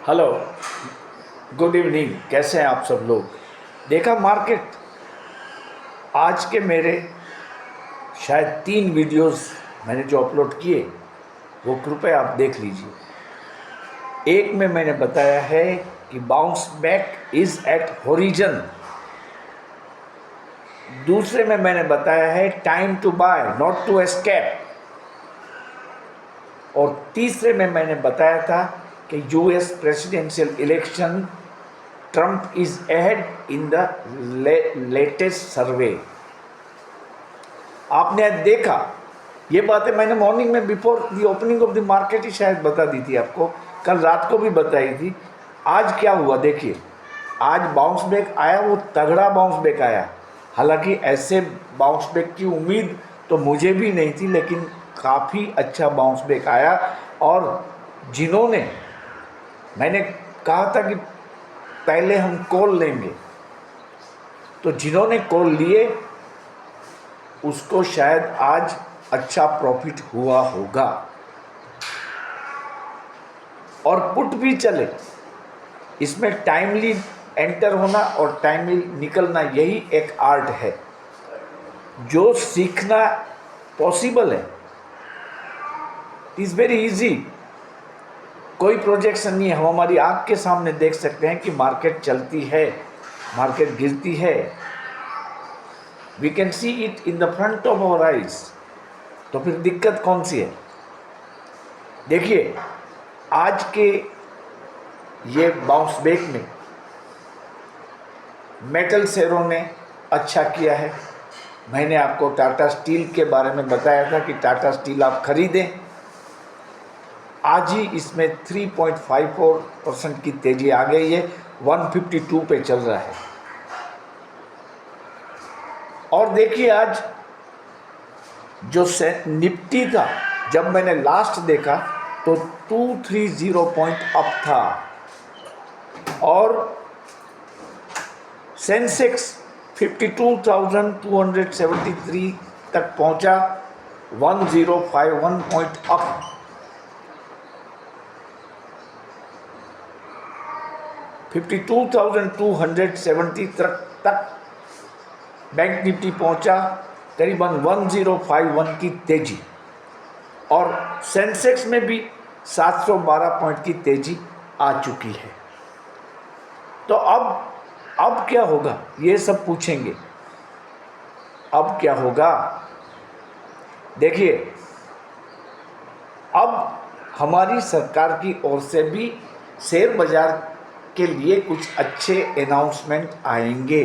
Hello, good evening. कैसे हैं आप सब लोग? देखा मार्केट? आज के मेरे शायद 3 वीडियोस मैंने जो अपलोड किए वो कृपया आप देख लीजिए। एक में मैंने बताया है कि bounce back is at horizon. दूसरे में मैंने बताया है time to buy not to escape. और तीसरे में मैंने बताया था कि US presidential election Trump is ahead in the latest survey. आपने देखा, ये बातें मैंने मॉर्निंग में before the opening of the market ही शायद बता दी थी आपको, कल रात को भी बताई थी। आज क्या हुआ देखिए, आज बाउंस बैक आया, वो तगड़ा बाउंस बैक आया। हालांकि ऐसे बाउंस बैक की उम्मीद तो मुझे भी नहीं थी, लेकिन काफ़ी अच्छा बाउंस बैक आया। और जिन्होंने, मैंने कहा था कि पहले हम कॉल लेंगे, तो जिन्होंने कॉल लिए उसको शायद आज अच्छा प्रॉफिट हुआ होगा। और पुट भी चले, इसमें टाइमली एंटर होना और टाइमली निकलना, यही एक आर्ट है जो सीखना पॉसिबल है। It is very easy. कोई प्रोजेक्शन नहीं है, हम हमारी आँख के सामने देख सकते हैं कि मार्केट चलती है, मार्केट गिरती है। We can see it in the front of our eyes. तो फिर दिक्कत कौन सी है? देखिए, आज के ये बाउंस बैक में मेटल शेयरों ने अच्छा किया है। मैंने आपको टाटा स्टील के बारे में बताया था कि टाटा स्टील आप खरीदें। आज ही इसमें 3.54% की तेजी आ गई है, 152 पे चल रहा है। और देखिए, आज जो निफ्टी था, जब मैंने लास्ट देखा तो 230 पॉइंट अप था, और सेंसेक्स 52,273 तक पहुंचा, 1051 पॉइंट अप। 52,270 तक बैंक निफ्टी पहुंचा, करीबन 1051 की तेजी। और सेंसेक्स में भी 712 पॉइंट की तेजी आ चुकी है। तो अब क्या होगा, ये सब पूछेंगे। अब क्या होगा? देखिए, अब हमारी सरकार की ओर से भी शेयर बाजार के लिए कुछ अच्छे अनाउंसमेंट आएंगे,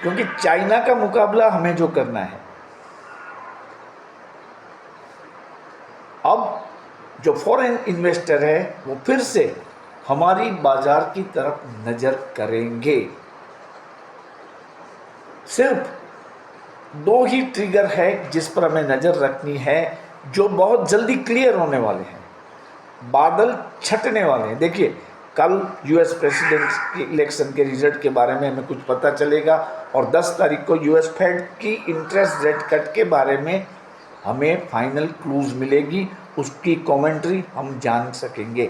क्योंकि चाइना का मुकाबला हमें जो करना है। अब जो फॉरेन इन्वेस्टर है वो फिर से हमारी बाजार की तरफ नज़र करेंगे। सिर्फ 2 ही ट्रिगर है जिस पर हमें नज़र रखनी है, जो बहुत जल्दी क्लियर होने वाले हैं। बादल छटने वाले हैं। देखिए, कल यूएस प्रेसिडेंट की इलेक्शन के रिजल्ट के बारे में हमें कुछ पता चलेगा, और 10 तारीख को यूएस फेड की इंटरेस्ट रेट कट के बारे में हमें फाइनल क्लूज मिलेगी, उसकी कमेंट्री हम जान सकेंगे।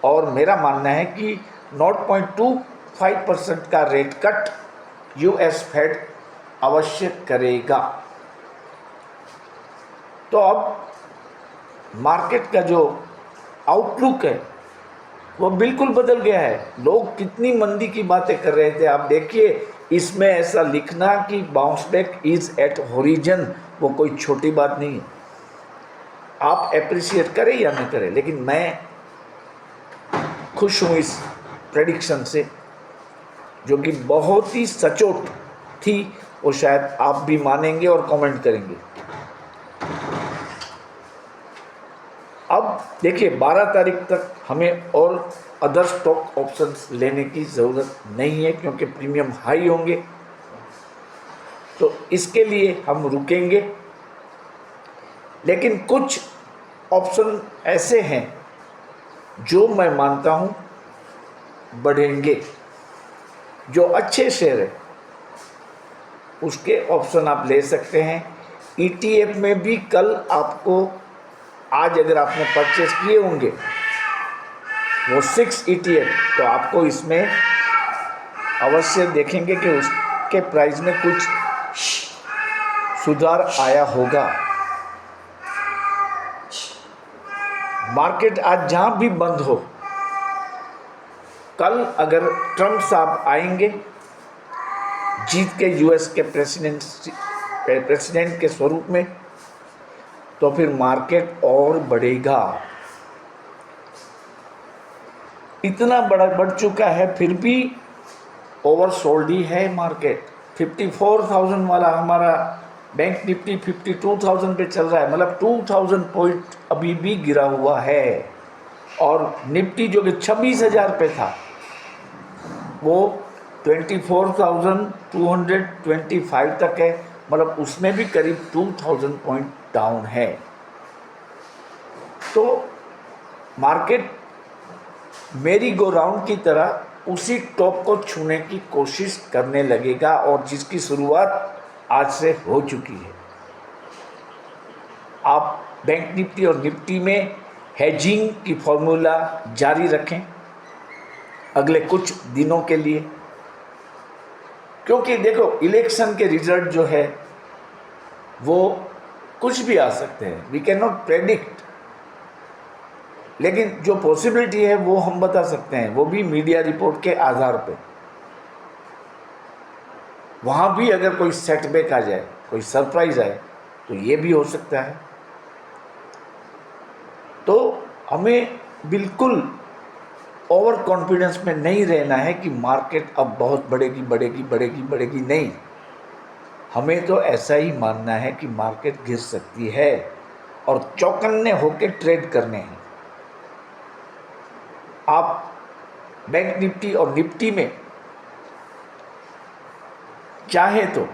और मेरा मानना है कि 0.25% का रेट कट यूएस फेड अवश्य करेगा। तो अब मार्केट का जो आउटलुक है वो बिल्कुल बदल गया है। लोग कितनी मंदी की बातें कर रहे थे, आप देखिए, इसमें ऐसा लिखना कि bounce back is at horizon, वो कोई छोटी बात नहीं है। आप एप्रिशिएट करें या न करें, लेकिन मैं खुश हूँ इस प्रेडिक्शन से, जो कि बहुत ही सचोट थी। वो शायद आप भी मानेंगे और कमेंट करेंगे। अब देखिए, 12 तारीख तक हमें और अदर स्टॉक ऑप्शंस लेने की ज़रूरत नहीं है, क्योंकि प्रीमियम हाई होंगे। तो इसके लिए हम रुकेंगे। लेकिन कुछ ऑप्शन ऐसे हैं जो मैं मानता हूँ बढ़ेंगे, जो अच्छे शेयर है उसके ऑप्शन आप ले सकते हैं। ETF में भी कल आपको, आज अगर आपने परचेस किए होंगे वो 688, तो आपको इसमें अवश्य देखेंगे कि उसके प्राइस में कुछ सुधार आया होगा। मार्केट आज जहां भी बंद हो, कल अगर ट्रम्प साहब आएंगे जीत के यूएस के प्रेसिडेंट के स्वरूप में, तो फिर मार्केट और बढ़ेगा। इतना बढ़ चुका है, फिर भी ओवरसोल्ड ही है मार्केट। 54,000 वाला हमारा बैंक निफ्टी 52,000 पे चल रहा है, मतलब 2,000 पॉइंट अभी भी गिरा हुआ है। और निफ्टी जो कि 26,000 पे था, वो 24,225 तक है, मतलब उसमें भी करीब 2,000 पॉइंट डाउन है। तो मार्केट मेरी गो राउंड की तरह उसी टॉप को छूने की कोशिश करने लगेगा, और जिसकी शुरुआत आज से हो चुकी है। आप बैंक निफ्टी और निफ्टी में हेजिंग की फॉर्मूला जारी रखें अगले कुछ दिनों के लिए, क्योंकि देखो इलेक्शन के रिजल्ट जो है वो कुछ भी आ सकते हैं, वी कैन नॉट प्रेडिक्ट, लेकिन जो पॉसिबिलिटी है वो हम बता सकते हैं, वो भी मीडिया रिपोर्ट के आधार पे। वहाँ भी अगर कोई सेटबैक आ जाए, कोई सरप्राइज आए, तो ये भी हो सकता है। तो हमें बिल्कुल ओवर कॉन्फिडेंस में नहीं रहना है कि मार्केट अब बहुत बढ़ेगी बढ़ेगी बढ़ेगी बढ़ेगी, नहीं। हमें तो ऐसा ही मानना है कि मार्केट गिर सकती है और चौकन्ने होकर ट्रेड करने हैं। आप बैंक निफ्टी और निफ्टी में चाहे तो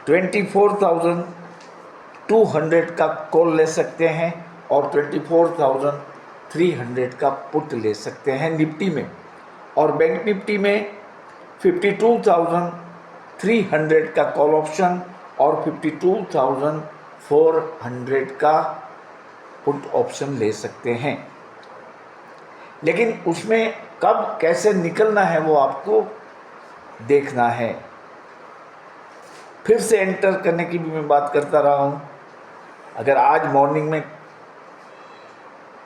24,200 का कॉल ले सकते हैं और 24,300 का पुट ले सकते हैं निफ्टी में, और बैंक निफ्टी में 52,300 का कॉल ऑप्शन और 52,400 का पुट ऑप्शन ले सकते हैं। लेकिन उसमें कब कैसे निकलना है वो आपको देखना है। फिर से एंटर करने की भी मैं बात करता रहा हूँ। अगर आज मॉर्निंग में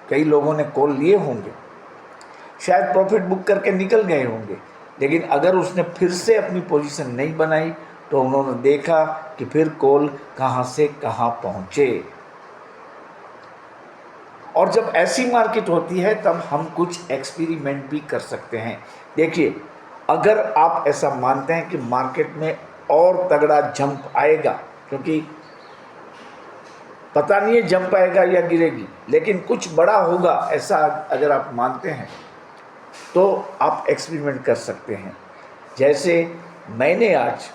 कई लोगों ने कॉल लिए होंगे, शायद प्रॉफिट बुक करके निकल गए होंगे, लेकिन अगर उसने फिर से अपनी पोजीशन नहीं बनाई तो उन्होंने देखा कि फिर कॉल कहाँ से कहाँ पहुँचे। और जब ऐसी मार्केट होती है तब हम कुछ एक्सपेरिमेंट भी कर सकते हैं। देखिए, अगर आप ऐसा मानते हैं कि मार्केट में और तगड़ा जंप आएगा, क्योंकि पता नहीं है जंप आएगा या गिरेगी, लेकिन कुछ बड़ा होगा, ऐसा अगर आप मानते हैं तो आप एक्सपेरिमेंट कर सकते हैं। जैसे मैंने आज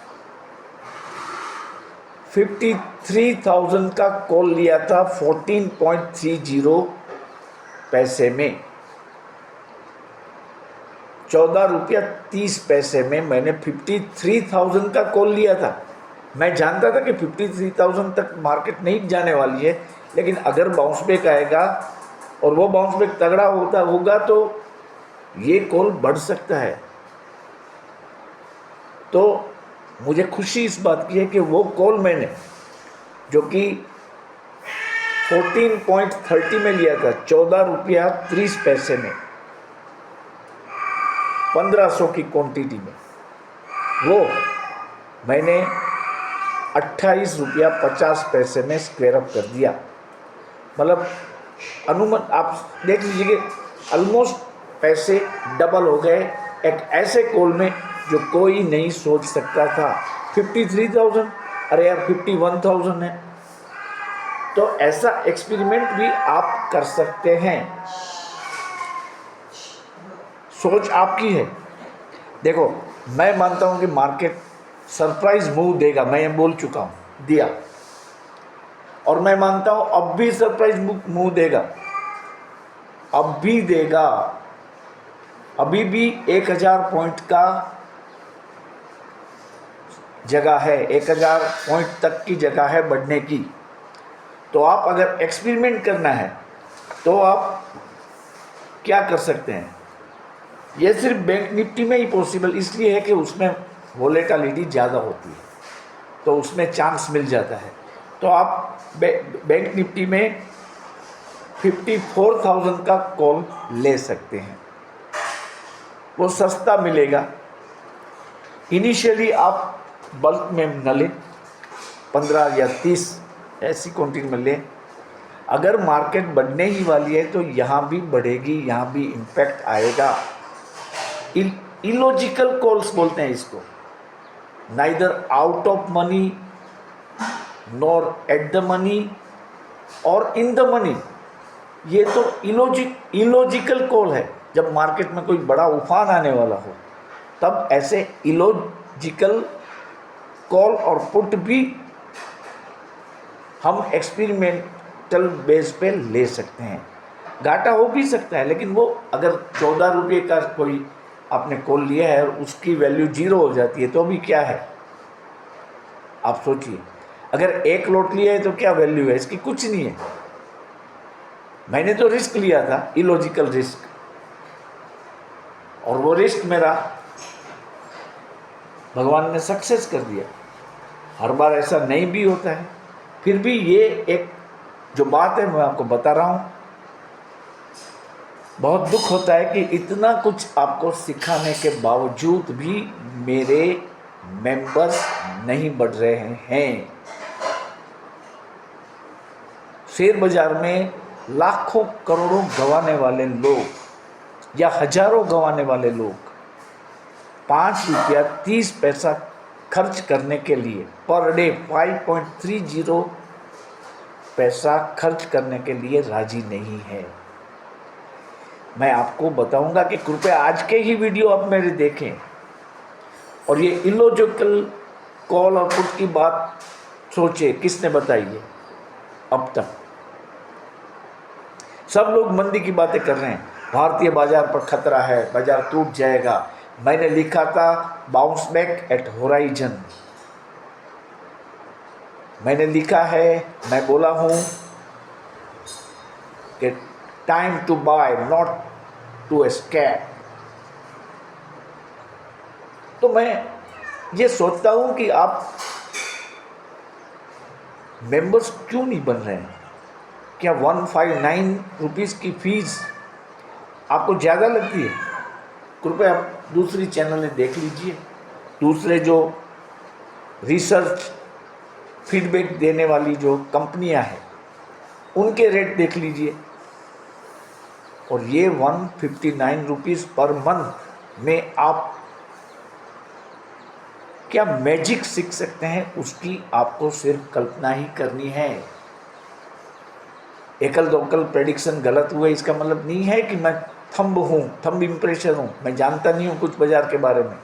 53,000 का कॉल लिया था 14.30 पैसे में, 14 रुपया 30 पैसे में मैंने 53,000 का कॉल लिया था। मैं जानता था कि 53,000 तक मार्केट नहीं जाने वाली है, लेकिन अगर बाउंस बैक आएगा और वो बाउंस बैक तगड़ा होगा तो ये कॉल बढ़ सकता है। तो मुझे खुशी इस बात की है कि वो कॉल मैंने, जो कि 14.30 में लिया था, 14 रुपया 30 पैसे में, 1500 की क्वांटिटी में, वो मैंने 28 रुपया 50 पैसे में स्क्वायर अप कर दिया। मतलब अनुमान आप देख लीजिए कि ऑलमोस्ट पैसे डबल हो गए एक ऐसे कॉल में जो कोई नहीं सोच सकता था। 53,000, अरे यार 51,000 है। तो ऐसा एक्सपेरिमेंट भी आप कर सकते हैं, सोच आपकी है। देखो, मैं मानता हूं कि मार्केट सरप्राइज मूव देगा, मैं ये बोल चुका हूं, दिया, और मैं मानता हूं अब भी सरप्राइज मूव देगा, अब भी देगा। अभी भी 1,000 पॉइंट का जगह है, 1,000 पॉइंट तक की जगह है बढ़ने की। तो आप अगर एक्सपेरिमेंट करना है तो आप क्या कर सकते हैं, ये सिर्फ बैंक निफ्टी में ही पॉसिबल इसलिए है कि उसमें वोलेटिलिटी ज़्यादा होती है, तो उसमें चांस मिल जाता है। तो आप बैंक निफ्टी में 54,000 का कॉल ले सकते हैं, वो सस्ता मिलेगा। इनिशियली आप बल्क में न लें, 15 या 30 ऐसी क्वांटिटी में लें। अगर मार्केट बढ़ने ही वाली है तो यहाँ भी बढ़ेगी, यहाँ भी इम्पैक्ट आएगा। इलॉजिकल कॉल्स बोलते हैं इसको, neither out of money nor at the money और इन द मनी, ये तो इलॉजिकल कॉल है। जब मार्केट में कोई बड़ा उफान आने वाला हो तब ऐसे इलॉजिकल कॉल और पुट भी हम एक्सपेरिमेंटल बेस पे ले सकते हैं। घाटा हो भी सकता है, लेकिन वो अगर 14 रुपये का कोई आपने कॉल लिया है और उसकी वैल्यू 0 हो जाती है तो भी क्या है, आप सोचिए। अगर एक लॉट लिया है तो क्या वैल्यू है इसकी, कुछ नहीं है। मैंने तो रिस्क लिया था, इलॉजिकल रिस्क, और वो रिस्क मेरा भगवान ने सक्सेस कर दिया। हर बार ऐसा नहीं भी होता है, फिर भी ये एक जो बात है मैं आपको बता रहा हूँ। बहुत दुख होता है कि इतना कुछ आपको सिखाने के बावजूद भी मेरे मेंबर्स नहीं बढ़ रहे हैं। शेयर बाजार में लाखों करोड़ों गंवाने वाले लोग या हजारों गंवाने वाले लोग 5 रुपया 30 पैसा खर्च करने के लिए पर डे 5.30 पैसा खर्च करने के लिए राजी नहीं है। मैं आपको बताऊंगा कि कृपया आज के ही वीडियो आप मेरे देखें और ये इलॉजिकल कॉल और पुट की बात सोचे, किसने बताई है अब तक? सब लोग मंदी की बातें कर रहे हैं, भारतीय बाजार पर खतरा है, बाजार टूट जाएगा। मैंने लिखा था बाउंस बैक एट होराइजन, मैंने लिखा है, मैं बोला हूं कि time to buy not to escape. तो मैं ये सोचता हूं कि आप मेंबर्स क्यों नहीं बन रहे हैं? क्या 159 रुपीज़ की फीस आपको ज़्यादा लगती है? कृपया आप दूसरी चैनलें देख लीजिए, दूसरे जो रिसर्च फीडबैक देने वाली जो कंपनियां हैं उनके रेट देख लीजिए। और ये 159 रुपीज़ पर मंथ में आप क्या मैजिक सीख सकते हैं, उसकी आपको सिर्फ कल्पना ही करनी है। एकल दोकल प्रेडिक्शन गलत हुए इसका मतलब नहीं है कि मैं थंब इम्प्रेशर हूँ, मैं जानता नहीं हूँ कुछ बाजार के बारे में।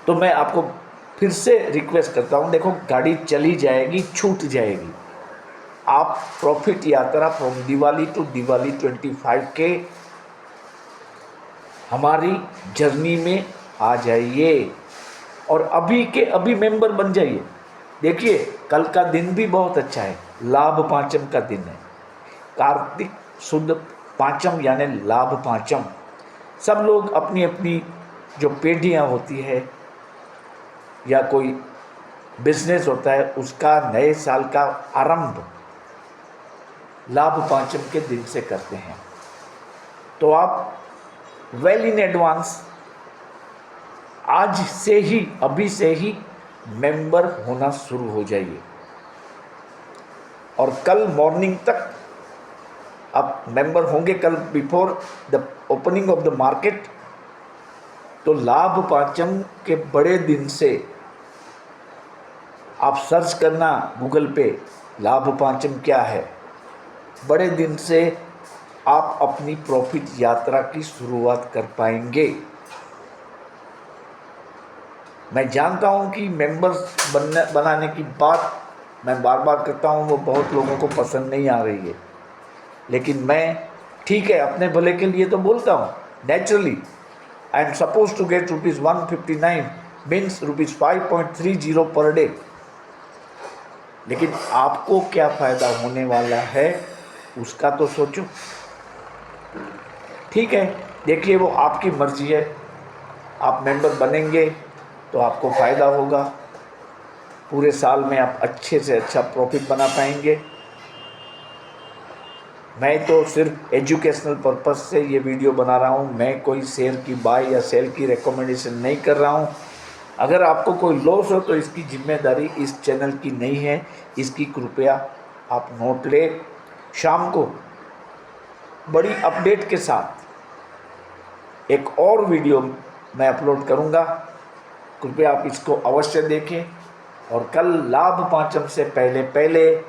तो मैं आपको फिर से रिक्वेस्ट करता हूँ, देखो गाड़ी चली जाएगी, छूट जाएगी। आप प्रॉफिट यात्रा फ्रॉम दिवाली टू दिवाली 25 के हमारी जर्नी में आ जाइए और अभी के अभी मेंबर बन जाइए। देखिए कल का दिन भी बहुत अच्छा है, लाभ पांचम का दिन है, कार्तिक शुद्ध पांचम यानी लाभ पांचम। सब लोग अपनी अपनी जो पीढ़ियाँ होती है या कोई बिजनेस होता है उसका नए साल का आरंभ लाभ पांचम के दिन से करते हैं। तो आप वेल इन एडवांस आज से ही, अभी से ही मेंबर होना शुरू हो जाइए और कल मॉर्निंग तक आप मेंबर होंगे। कल before the opening of the market तो लाभ पांचम के बड़े दिन से आप सर्च करना गूगल पे, लाभ पांचम क्या है। बड़े दिन से आप अपनी प्रॉफिट यात्रा की शुरुआत कर पाएंगे। मैं जानता हूं कि मेंबर्स बनाने की बात मैं बार बार करता हूं, वो बहुत लोगों को पसंद नहीं आ रही है, लेकिन मैं ठीक है अपने भले के लिए तो बोलता हूं। Naturally I am suppose to get ₹159 means ₹5.30 per day. लेकिन आपको क्या फ़ायदा होने वाला है उसका तो सोचो। ठीक है, देखिए वो आपकी मर्जी है। आप मेंबर बनेंगे तो आपको फ़ायदा होगा, पूरे साल में आप अच्छे से अच्छा प्रॉफिट बना पाएंगे। मैं तो सिर्फ एजुकेशनल पर्पस से ये वीडियो बना रहा हूँ, मैं कोई शेयर की बाय या सेल की रिकमेंडेशन नहीं कर रहा हूँ। अगर आपको कोई लॉस हो तो इसकी जिम्मेदारी इस चैनल की नहीं है, इसकी कृपया आप नोट ले। शाम को बड़ी अपडेट के साथ एक और वीडियो मैं अपलोड करूँगा, कृपया आप इसको अवश्य देखें। और कल लाभ पांचम से पहले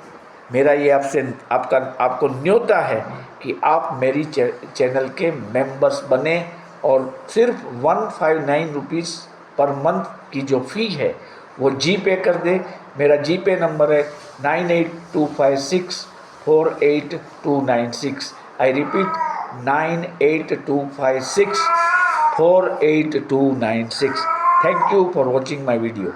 मेरा ये आपको न्योता है कि आप मेरी चैनल के मेंबर्स बने और सिर्फ 159 रुपीज़ पर मंथ की जो फ़ी है वो जी पे कर दे। मेरा जी पे नंबर है 9825648296। I repeat 9825648296। Thank you for watching my video.